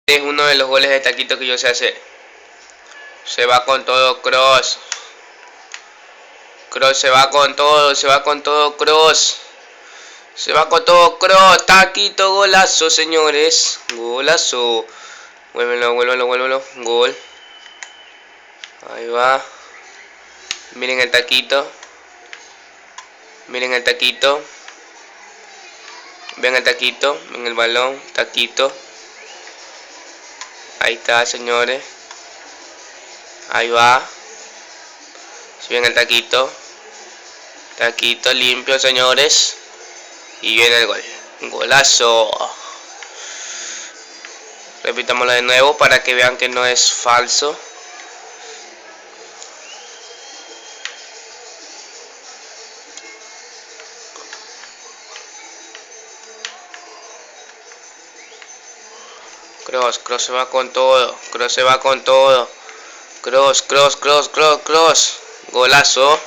Es uno de los goles de taquito que yo sé hacer. Se va con todo Kroos. Kroos se va con todo, Kroos. Se va con todo Kroos. Taquito, golazo, señores. Golazo. Vuélvelo. Gol. Ahí va. Miren el taquito. Miren el taquito. Ven el taquito. Ven el balón. Taquito. Ahí está, señores. Ahí va. Si ven el taquito. Taquito limpio, señores. Y viene el gol. Golazo. Repitámoslo de nuevo para que vean que no es falso. Kroos se va con todo. Kroos. Golazo.